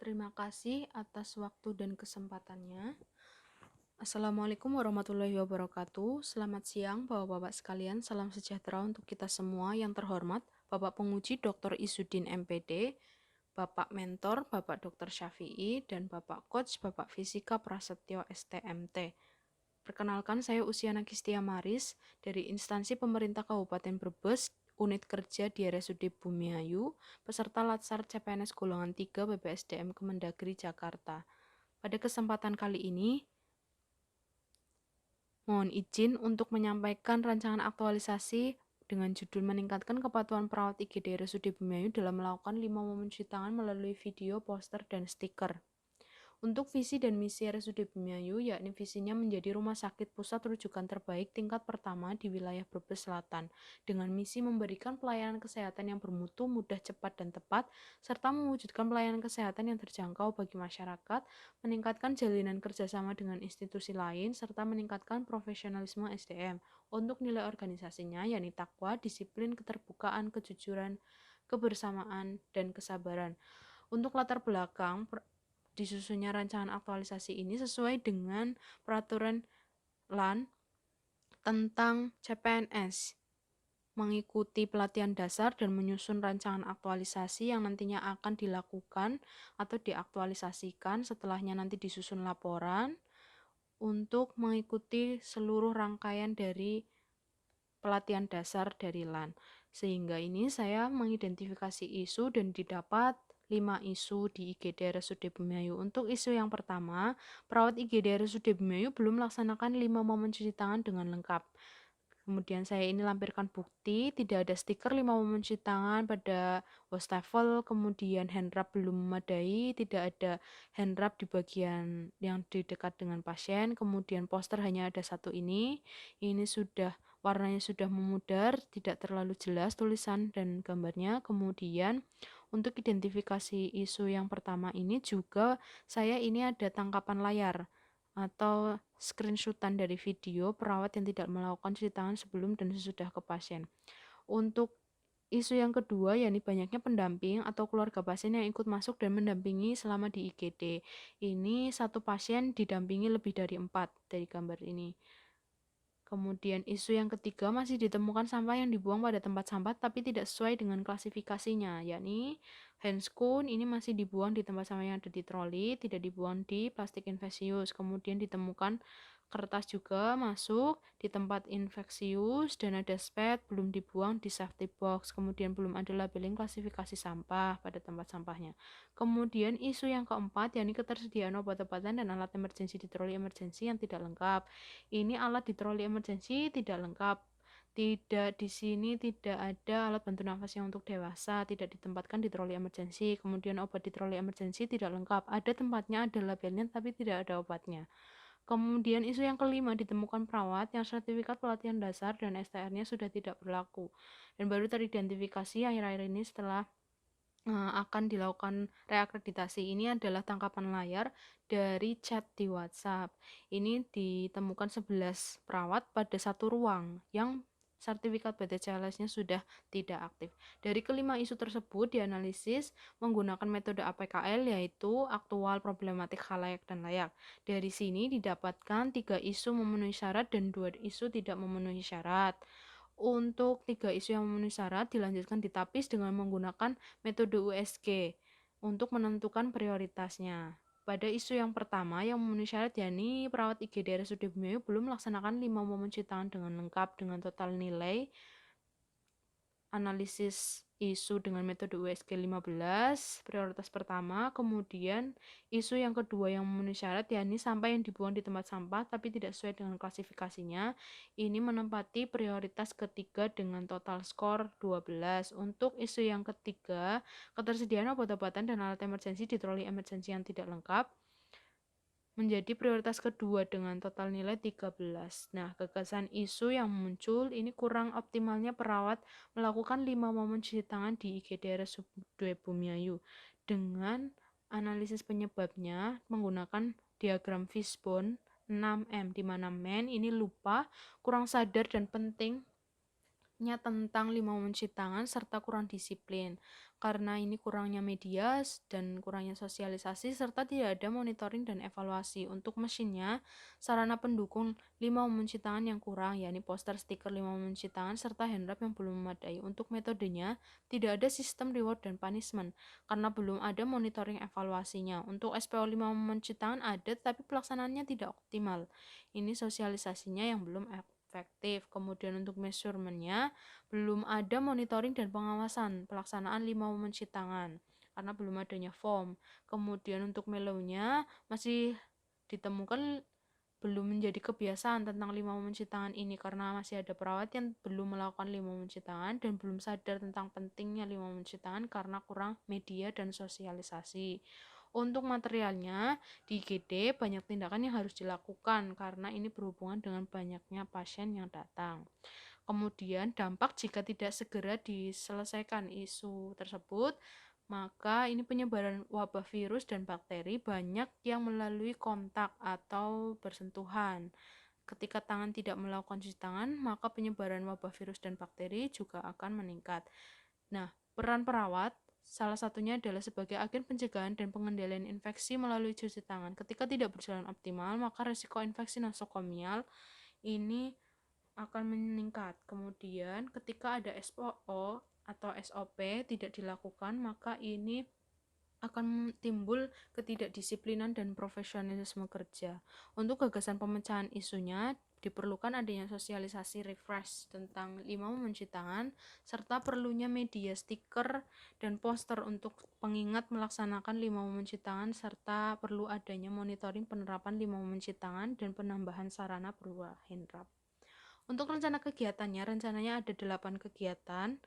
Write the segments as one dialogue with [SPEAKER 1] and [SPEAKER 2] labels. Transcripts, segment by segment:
[SPEAKER 1] Terima kasih atas waktu dan kesempatannya. Assalamualaikum warahmatullahi wabarakatuh. Selamat siang Bapak-Bapak sekalian. Salam sejahtera untuk kita semua. Yang terhormat Bapak Penguji Dr. Izudin MPD, Bapak Mentor Bapak Dr. Syafi'i, dan Bapak Coach Bapak Fisika Prasetyo STMT. Perkenalkan, saya Usiana Kistia Maris dari instansi pemerintah Kabupaten Brebes, Unit Kerja di RSUD Bumiayu, peserta Latsar CPNS Golongan 3 BPSDM Kemendagri Jakarta. Pada kesempatan kali ini, mohon izin untuk menyampaikan rancangan aktualisasi dengan judul meningkatkan kepatuhan perawat IGD RSUD Bumiayu dalam melakukan 5 momen cuci tangan melalui video, poster, dan stiker. Untuk visi dan misi RSUD Bumiayu, yakni visinya menjadi rumah sakit pusat rujukan terbaik tingkat pertama di wilayah Brebes Selatan, dengan misi memberikan pelayanan kesehatan yang bermutu, mudah, cepat, dan tepat, serta mewujudkan pelayanan kesehatan yang terjangkau bagi masyarakat, meningkatkan jalinan kerjasama dengan institusi lain, serta meningkatkan profesionalisme SDM. Untuk nilai organisasinya, yakni takwa, disiplin, keterbukaan, kejujuran, kebersamaan, dan kesabaran. Untuk latar belakang disusunnya rancangan aktualisasi ini sesuai dengan peraturan LAN tentang CPNS, mengikuti pelatihan dasar dan menyusun rancangan aktualisasi yang nantinya akan dilakukan atau diaktualisasikan, setelahnya nanti disusun laporan untuk mengikuti seluruh rangkaian dari pelatihan dasar dari LAN. Sehingga ini saya mengidentifikasi isu dan didapat 5 isu di IGD RSUD Bumiayu. Untuk isu yang pertama, perawat IGD RSUD Bumiayu belum melaksanakan 5 momen cuci tangan dengan lengkap. Kemudian saya ini lampirkan bukti, tidak ada stiker 5 momen cuci tangan pada wastafel, kemudian handwrap belum memadai, tidak ada handwrap di bagian yang di dekat dengan pasien, kemudian poster hanya ada satu ini sudah warnanya sudah memudar, tidak terlalu jelas tulisan dan gambarnya. Kemudian untuk identifikasi isu yang pertama ini juga saya ini ada tangkapan layar atau screenshotan dari video perawat yang tidak melakukan cuci tangan sebelum dan sesudah ke pasien. Untuk isu yang kedua, yakni banyaknya pendamping atau keluarga pasien yang ikut masuk dan mendampingi selama di IGD. Ini satu pasien didampingi lebih dari 4 dari gambar ini. Kemudian isu yang ketiga, masih ditemukan sampah yang dibuang pada tempat sampah tapi tidak sesuai dengan klasifikasinya, yakni handscoon ini masih dibuang di tempat sampah yang ada di troli, tidak dibuang di plastik infeksius. Kemudian ditemukan kertas juga masuk di tempat infeksius dan ada spet belum dibuang di safety box. Kemudian belum ada labeling klasifikasi sampah pada tempat sampahnya. Kemudian isu yang keempat, yakni ketersediaan obat-obatan dan alat emergensi di troli emergensi yang tidak lengkap. Ini alat di troli emergensi tidak lengkap. Tidak, di sini tidak ada alat bantu nafas yang untuk dewasa, tidak ditempatkan di troli emergensi. Kemudian obat di troli emergensi tidak lengkap. Ada tempatnya, ada labelnya, tapi tidak ada obatnya. Kemudian isu yang kelima, ditemukan perawat yang sertifikat pelatihan dasar dan STR-nya sudah tidak berlaku. Dan baru teridentifikasi akhir-akhir ini setelah akan dilakukan reakreditasi. Ini adalah tangkapan layar dari chat di WhatsApp. Ini ditemukan 11 perawat pada satu ruang yang sertifikat BTCLS-nya sudah tidak aktif. Dari kelima isu tersebut dianalisis menggunakan metode APKL, yaitu aktual, problematik, khalayak, dan layak. Dari sini didapatkan 3 isu memenuhi syarat dan 2 isu tidak memenuhi syarat. Untuk 3 isu yang memenuhi syarat dilanjutkan ditapis dengan menggunakan metode USG untuk menentukan prioritasnya. Pada isu yang pertama yang memenuhi syarat, yakni perawat IGD RSUD Bumiayu belum melaksanakan 5 momen cuci tangan dengan lengkap dengan total nilai analisis isu dengan metode USG 15, prioritas pertama. Kemudian isu yang kedua yang memenuhi syarat, yakni sampah yang dibuang di tempat sampah tapi tidak sesuai dengan klasifikasinya, ini menempati prioritas ketiga dengan total skor 12. Untuk isu yang ketiga, ketersediaan obat-obatan dan alat emergensi di troli emergensi yang tidak lengkap, menjadi prioritas kedua dengan total nilai 13. Nah, gagasan isu yang muncul ini kurang optimalnya perawat melakukan 5 momen cuci tangan di IGD RSUD Bumiayu dengan analisis penyebabnya menggunakan diagram fishbone 6M, di mana men ini lupa, kurang sadar dan penting tentang 5 mencuci tangan serta kurang disiplin. Karena ini kurangnya media dan kurangnya sosialisasi serta tidak ada monitoring dan evaluasi. Untuk mesinnya, sarana pendukung 5 mencuci tangan yang kurang, yakni poster, stiker 5 mencuci tangan serta handwrap yang belum memadai. Untuk metodenya, tidak ada sistem reward dan punishment karena belum ada monitoring evaluasinya. Untuk SPO 5 mencuci tangan ada, tapi pelaksanaannya tidak optimal. Ini sosialisasinya yang belum efektif. Kemudian untuk measurementnya belum ada monitoring dan pengawasan pelaksanaan 5 mencuci tangan karena belum adanya form. Kemudian untuk melonya masih ditemukan belum menjadi kebiasaan tentang 5 mencuci tangan ini karena masih ada perawat yang belum melakukan 5 mencuci tangan dan belum sadar tentang pentingnya 5 mencuci tangan karena kurang media dan sosialisasi. Untuk materialnya, di IGD banyak tindakan yang harus dilakukan karena ini berhubungan dengan banyaknya pasien yang datang. Kemudian dampak jika tidak segera diselesaikan isu tersebut, maka ini penyebaran wabah virus dan bakteri banyak yang melalui kontak atau bersentuhan. Ketika tangan tidak melakukan cuci tangan, maka penyebaran wabah virus dan bakteri juga akan meningkat. Nah, peran perawat salah satunya adalah sebagai agen pencegahan dan pengendalian infeksi melalui cuci tangan. Ketika tidak berjalan optimal, maka risiko infeksi nosokomial ini akan meningkat. Kemudian ketika ada SOO atau SOP tidak dilakukan, maka ini akan timbul ketidakdisiplinan dan profesionalisme kerja. Untuk gagasan pemecahan isunya, diperlukan adanya sosialisasi refresh tentang 5 mencuci tangan, serta perlunya media stiker dan poster untuk pengingat melaksanakan 5 mencuci tangan, serta perlu adanya monitoring penerapan 5 mencuci tangan dan penambahan sarana berupa handwrap. Untuk rencana kegiatannya, rencananya ada 8 kegiatan.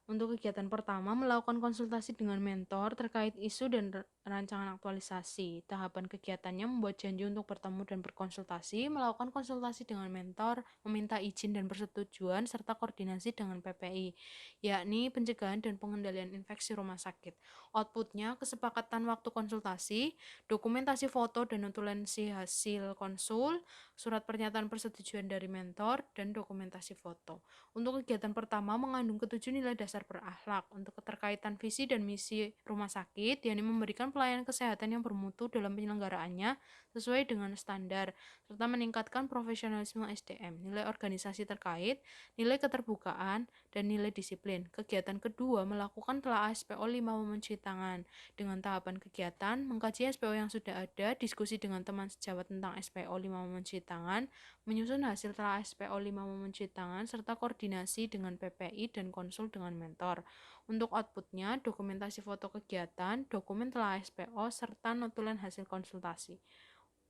[SPEAKER 1] Untuk kegiatan pertama, melakukan konsultasi dengan mentor terkait isu dan rancangan aktualisasi. Tahapan kegiatannya membuat janji untuk bertemu dan berkonsultasi, melakukan konsultasi dengan mentor, meminta izin dan persetujuan, serta koordinasi dengan PPI, yakni pencegahan dan pengendalian infeksi rumah sakit. Outputnya, kesepakatan waktu konsultasi, dokumentasi foto dan notulensi hasil konsul, surat pernyataan persetujuan dari mentor, dan dokumentasi foto. Untuk kegiatan pertama mengandung ketujuh nilai dasar berakhlak. Untuk keterkaitan visi dan misi rumah sakit, yakni memberikan pelayanan kesehatan yang bermutu dalam penyelenggaraannya sesuai dengan standar, serta meningkatkan profesionalisme SDM, nilai organisasi terkait, nilai keterbukaan, dan nilai disiplin. Kegiatan kedua melakukan telaah SPO 5 mencuci tangan. Dengan tahapan kegiatan, mengkaji SPO yang sudah ada, diskusi dengan teman sejawat tentang SPO 5 mencuci tangan, menyusun hasil telah SPO 5 mencuci tangan, serta koordinasi dengan PPI dan konsul dengan mentor. Untuk outputnya, dokumentasi foto kegiatan, dokumen telah SPO, serta notulen hasil konsultasi.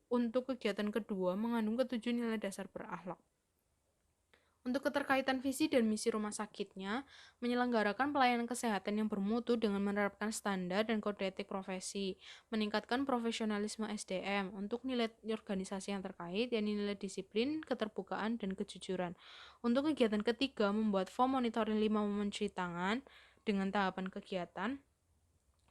[SPEAKER 1] Untuk kegiatan kedua, mengandung ketujuh nilai dasar berakhlak. Untuk keterkaitan visi dan misi rumah sakitnya, menyelenggarakan pelayanan kesehatan yang bermutu dengan menerapkan standar dan kode etik profesi, meningkatkan profesionalisme SDM untuk nilai organisasi yang terkait, yakni nilai disiplin, keterbukaan, dan kejujuran. Untuk kegiatan ketiga, membuat form monitoring 5 mencuci tangan dengan tahapan kegiatan,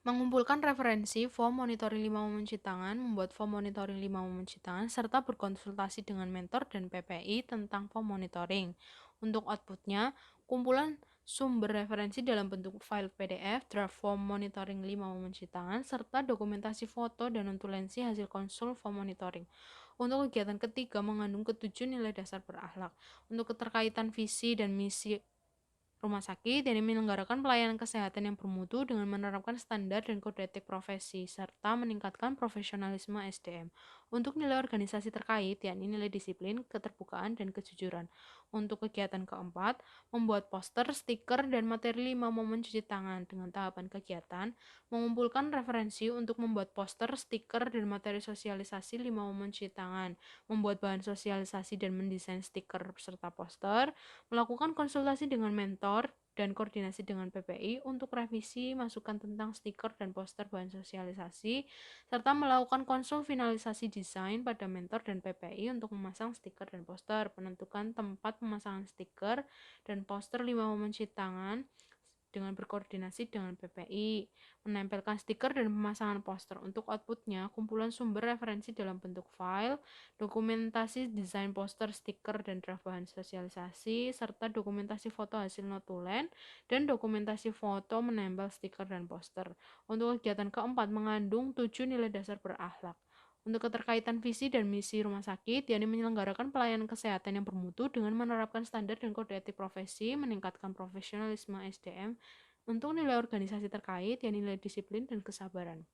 [SPEAKER 1] mengumpulkan referensi form monitoring 5 mencuci tangan, membuat form monitoring 5 mencuci tangan, serta berkonsultasi dengan mentor dan PPI tentang form monitoring. Untuk outputnya, kumpulan sumber referensi dalam bentuk file PDF, draft form monitoring 5 mencuci tangan, serta dokumentasi foto dan notulensi hasil konsul form monitoring. Untuk kegiatan ketiga mengandung ketujuh nilai dasar berakhlak. Untuk keterkaitan visi dan misi rumah sakit yang menyelenggarakan pelayanan kesehatan yang bermutu dengan menerapkan standar dan kode etik profesi, serta meningkatkan profesionalisme SDM. Untuk nilai organisasi terkait, yakni nilai disiplin, keterbukaan, dan kejujuran. Untuk kegiatan keempat, membuat poster, stiker, dan materi 5 momen cuci tangan dengan tahapan kegiatan, mengumpulkan referensi untuk membuat poster, stiker, dan materi sosialisasi 5 momen cuci tangan, membuat bahan sosialisasi dan mendesain stiker serta poster, melakukan konsultasi dengan mentor dan koordinasi dengan PPI untuk revisi masukan tentang stiker dan poster bahan sosialisasi, serta melakukan konsul finalisasi desain pada mentor dan PPI untuk memasang stiker dan poster, menentukan tempat pemasangan stiker dan poster 5 momen cuci tangan, dengan berkoordinasi dengan PPI, menempelkan stiker dan pemasangan poster. Untuk outputnya, kumpulan sumber referensi dalam bentuk file, dokumentasi desain poster, stiker, dan draft bahan sosialisasi, serta dokumentasi foto hasil notulen, dan dokumentasi foto menempel stiker dan poster. Untuk kegiatan keempat, mengandung 7 nilai dasar berakhlak. Untuk keterkaitan visi dan misi rumah sakit, yakni menyelenggarakan pelayanan kesehatan yang bermutu dengan menerapkan standar dan kode etik profesi, meningkatkan profesionalisme SDM, untuk nilai organisasi terkait, yakni nilai disiplin dan kesabaran.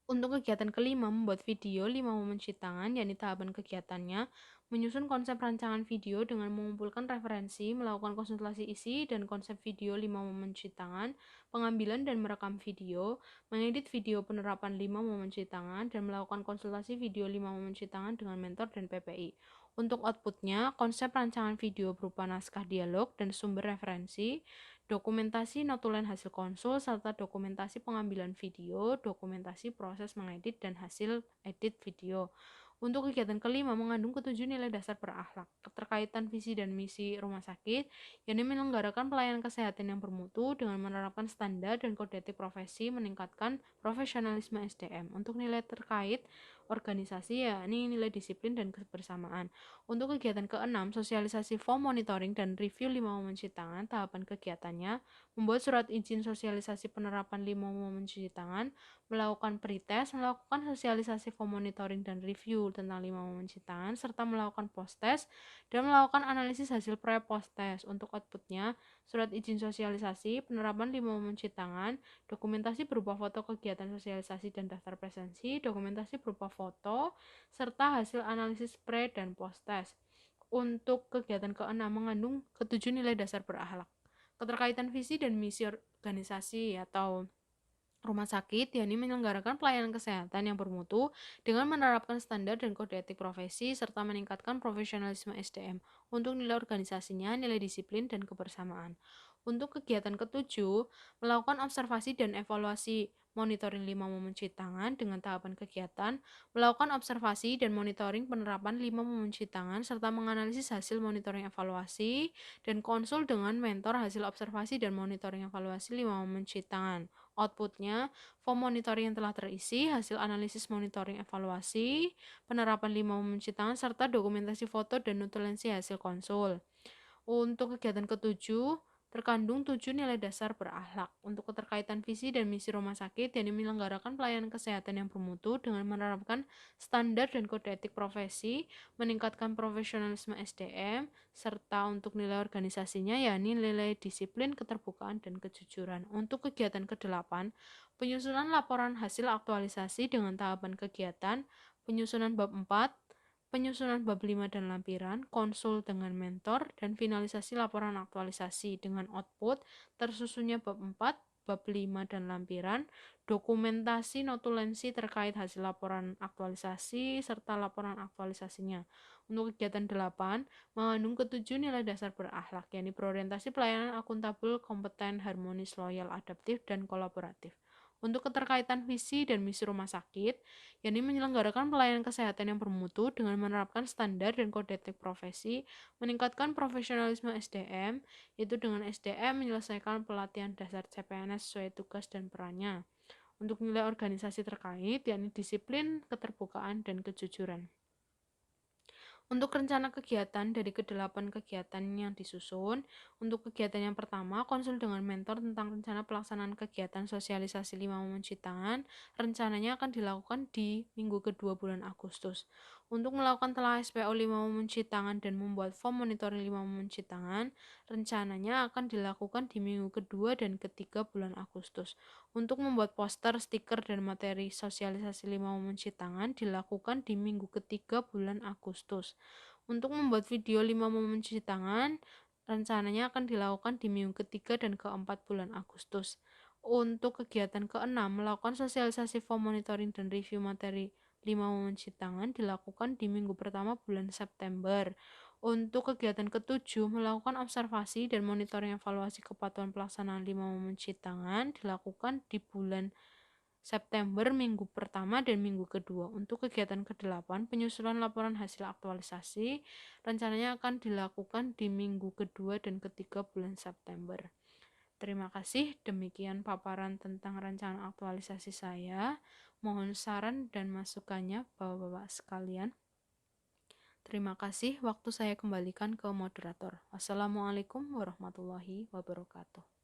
[SPEAKER 1] Untuk kegiatan kelima, membuat video 5 momen cuci tangan, yakni tahapan kegiatannya, menyusun konsep rancangan video dengan mengumpulkan referensi, melakukan konsultasi isi dan konsep video 5 momen cuci tangan, pengambilan dan merekam video, mengedit video penerapan 5 momen cuci tangan, dan melakukan konsultasi video 5 momen cuci tangan dengan mentor dan PPI. Untuk outputnya, konsep rancangan video berupa naskah dialog dan sumber referensi, dokumentasi notulen hasil konsul, serta dokumentasi pengambilan video, dokumentasi proses mengedit dan hasil edit video. Untuk kegiatan kelima, mengandung ketujuh nilai dasar berakhlak, keterkaitan visi dan misi rumah sakit, yakni menyelenggarakan pelayanan kesehatan yang bermutu dengan menerapkan standar dan kode etik profesi, meningkatkan profesionalisme SDM. Untuk nilai terkait organisasi, yakni nilai disiplin dan kebersamaan. Untuk kegiatan keenam, sosialisasi form monitoring dan review 5 momen cuci tangan, tahapan kegiatannya, membuat surat izin sosialisasi penerapan 5 momen cuci tangan, melakukan pretest, melakukan sosialisasi form monitoring dan review tentang 5 momen cuci tangan, serta melakukan post-test dan melakukan analisis hasil pre-post-test. Untuk outputnya, surat izin sosialisasi, penerapan 5 momen cuci tangan, dokumentasi berupa foto kegiatan sosialisasi dan daftar presensi, dokumentasi berupa foto, serta hasil analisis pre dan post-test. Untuk kegiatan keenam, mengandung ketujuh nilai dasar berakhlak, keterkaitan visi dan misi organisasi atau rumah sakit, yakni menyelenggarakan pelayanan kesehatan yang bermutu dengan menerapkan standar dan kode etik profesi serta meningkatkan profesionalisme SDM. Untuk nilai organisasinya, nilai disiplin dan kebersamaan. Untuk kegiatan ketujuh, melakukan observasi dan evaluasi monitoring 5 momen cuci tangan dengan tahapan kegiatan, melakukan observasi dan monitoring penerapan 5 momen cuci tangan serta menganalisis hasil monitoring evaluasi dan konsul dengan mentor hasil observasi dan monitoring evaluasi 5 momen cuci tangan. Outputnya, form monitoring yang telah terisi, hasil analisis monitoring evaluasi, penerapan 5 momen cuci tangan, serta dokumentasi foto dan notulensi hasil konsul. Untuk kegiatan ketujuh, terkandung 7 nilai dasar berakhlak. Untuk keterkaitan visi dan misi rumah sakit, yakni menyelenggarakan pelayanan kesehatan yang bermutu dengan menerapkan standar dan kode etik profesi, meningkatkan profesionalisme SDM, serta untuk nilai organisasinya, yakni nilai disiplin, keterbukaan, dan kejujuran. Untuk kegiatan ke-8, penyusunan laporan hasil aktualisasi dengan tahapan kegiatan, penyusunan bab 4, penyusunan bab 5 dan lampiran, konsul dengan mentor, dan finalisasi laporan aktualisasi dengan output, tersusunnya bab 4, bab 5 dan lampiran, dokumentasi notulensi terkait hasil laporan aktualisasi, serta laporan aktualisasinya. Untuk kegiatan 8, mengandung ketujuh nilai dasar berakhlak, yakni berorientasi pelayanan akuntabel, kompeten, harmonis, loyal, adaptif, dan kolaboratif. Untuk keterkaitan visi dan misi rumah sakit, yakni menyelenggarakan pelayanan kesehatan yang bermutu dengan menerapkan standar dan kode etik profesi, meningkatkan profesionalisme SDM, yaitu dengan SDM menyelesaikan pelatihan dasar CPNS sesuai tugas dan perannya. Untuk nilai organisasi terkait, yakni disiplin, keterbukaan, dan kejujuran. Untuk rencana kegiatan dari ke-8 kegiatan yang disusun, untuk kegiatan yang pertama, konsul dengan mentor tentang rencana pelaksanaan kegiatan sosialisasi 5 momen cuci tangan, rencananya akan dilakukan di minggu kedua bulan Agustus. Untuk melakukan telah SPO 5 momen cuci tangan dan membuat form monitoring 5 momen cuci tangan, rencananya akan dilakukan di minggu kedua dan ketiga bulan Agustus. Untuk membuat poster, stiker, dan materi sosialisasi 5 momen cuci tangan dilakukan di minggu ketiga bulan Agustus. Untuk membuat video 5 momen cuci tangan, rencananya akan dilakukan di minggu ketiga dan keempat bulan Agustus. Untuk kegiatan keenam, melakukan sosialisasi form monitoring dan review materi 5 momen cuci tangan dilakukan di minggu pertama bulan September. Untuk kegiatan ketujuh, melakukan observasi dan monitoring evaluasi kepatuhan pelaksanaan 5 momen cuci tangan dilakukan di bulan September minggu pertama dan minggu kedua. Untuk kegiatan ke-8, penyusunan laporan hasil aktualisasi rencananya akan dilakukan di minggu kedua dan ketiga bulan September. Terima kasih, demikian paparan tentang rancangan aktualisasi saya. Mohon saran dan masukannya, Bapak-bapak sekalian. Terima kasih, waktu saya kembalikan ke moderator. Wassalamualaikum warahmatullahi wabarakatuh.